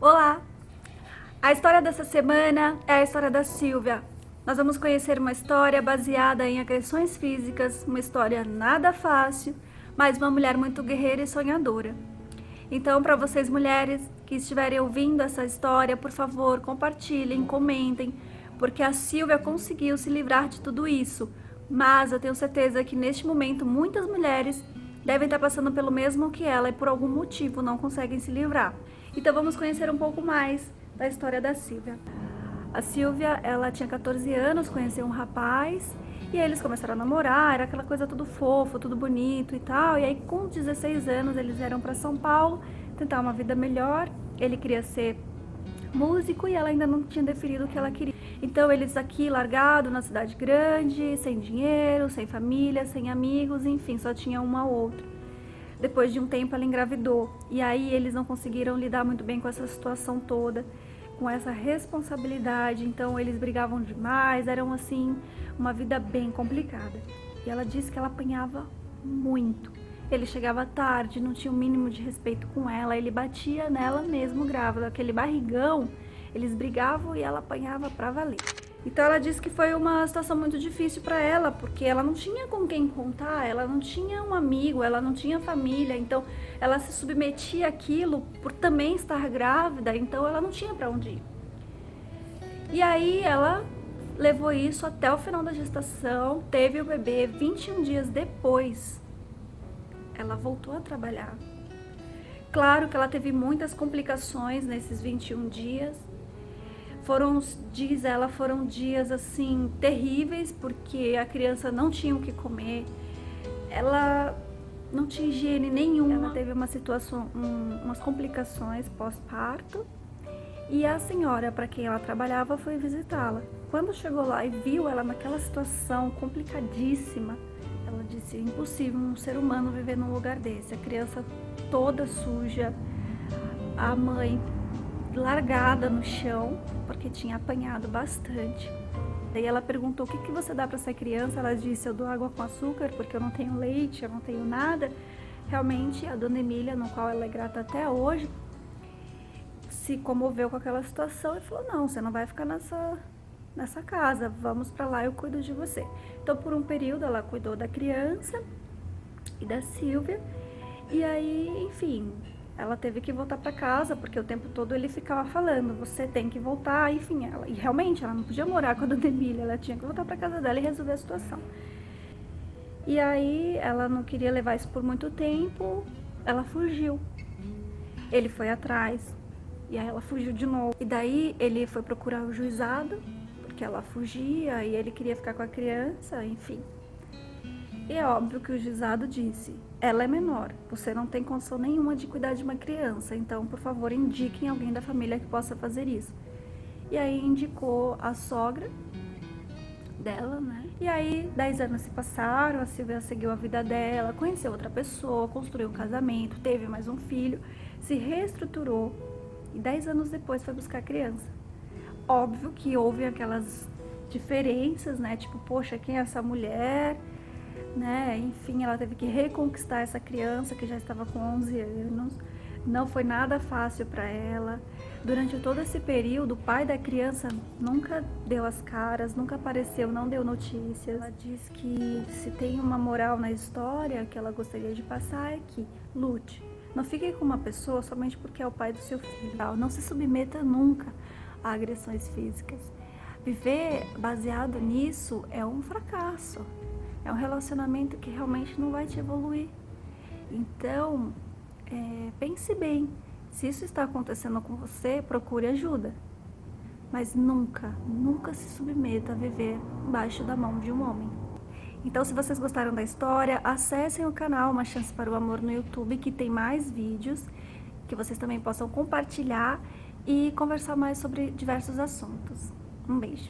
Olá! A história dessa semana é a história da Silvia. Nós vamos conhecer uma história baseada em agressões físicas, uma história nada fácil, mas uma mulher muito guerreira e sonhadora. Então, para vocês mulheres que estiverem ouvindo essa história, por favor, compartilhem, comentem, porque a Silvia conseguiu se livrar de tudo isso. Mas eu tenho certeza que neste momento muitas mulheres devem estar passando pelo mesmo que ela e por algum motivo não conseguem se livrar. Então vamos conhecer um pouco mais da história da Silvia. A Silvia, ela tinha 14 anos, conheceu um rapaz e aí eles começaram a namorar, era aquela coisa tudo fofo, tudo bonito e tal. E aí com 16 anos eles vieram para São Paulo tentar uma vida melhor. Ele queria ser músico e ela ainda não tinha definido o que ela queria. Então eles aqui largados na cidade grande, sem dinheiro, sem família, sem amigos, enfim, só tinha um ao outro. Depois de um tempo ela engravidou e aí eles não conseguiram lidar muito bem com essa situação toda, com essa responsabilidade, então eles brigavam demais, eram assim, uma vida bem complicada. E ela disse que ela apanhava muito. Ele chegava tarde, não tinha o mínimo de respeito com ela, ele batia nela mesmo grávida, aquele barrigão, eles brigavam e ela apanhava pra valer. Então ela disse que foi uma situação muito difícil para ela, porque ela não tinha com quem contar, ela não tinha um amigo, ela não tinha família, então ela se submetia àquilo por também estar grávida, então ela não tinha para onde ir. E aí ela levou isso até o final da gestação, teve o bebê, 21 dias depois ela voltou a trabalhar. Claro que ela teve muitas complicações nesses 21 dias. Diz ela, foram dias assim terríveis, porque a criança não tinha o que comer, ela não tinha higiene nenhuma, ela teve uma situação, umas complicações pós-parto, e a senhora para quem ela trabalhava foi visitá-la. Quando chegou lá e viu ela naquela situação complicadíssima, ela disse: impossível um ser humano viver num lugar desse, a criança toda suja, a mãe largada no chão, porque tinha apanhado bastante. Daí ela perguntou: o que você dá para essa criança? Ela disse: eu dou água com açúcar, porque eu não tenho leite, eu não tenho nada. Realmente a dona Emília, no qual ela é grata até hoje, se comoveu com aquela situação e falou: não, você não vai ficar nessa casa, vamos para lá, eu cuido de você. Então por um período ela cuidou da criança e da Silvia, e aí, enfim, ela teve que voltar para casa, porque o tempo todo ele ficava falando: você tem que voltar, enfim, e realmente ela não podia morar com a dona Emília, ela tinha que voltar para casa dela e resolver a situação. E aí ela não queria levar isso por muito tempo, ela fugiu. Ele foi atrás, e aí ela fugiu de novo. E daí ele foi procurar o juizado, porque ela fugia e ele queria ficar com a criança, enfim. E é óbvio que o juizado disse: ela é menor, você não tem condição nenhuma de cuidar de uma criança, então, por favor, indiquem alguém da família que possa fazer isso. E aí indicou a sogra dela, né? E aí 10 anos se passaram, a Silvia seguiu a vida dela, conheceu outra pessoa, construiu um casamento, teve mais um filho, se reestruturou e 10 anos depois foi buscar a criança. Óbvio que houve aquelas diferenças, né? Tipo, poxa, quem é essa mulher? Né? Enfim, ela teve que reconquistar essa criança que já estava com 11 anos. Não foi nada fácil para ela. Durante todo esse período, o pai da criança nunca deu as caras, nunca apareceu, não deu notícias. Ela diz que se tem uma moral na história que ela gostaria de passar é que lute. Não fique com uma pessoa somente porque é o pai do seu filho. Não se submeta nunca a agressões físicas. Viver baseado nisso é um fracasso. É um relacionamento que realmente não vai te evoluir. Então, pense bem. Se isso está acontecendo com você, procure ajuda. Mas nunca, nunca se submeta a viver embaixo da mão de um homem. Então, se vocês gostaram da história, acessem o canal Uma Chance para o Amor no YouTube, que tem mais vídeos, que vocês também possam compartilhar e conversar mais sobre diversos assuntos. Um beijo!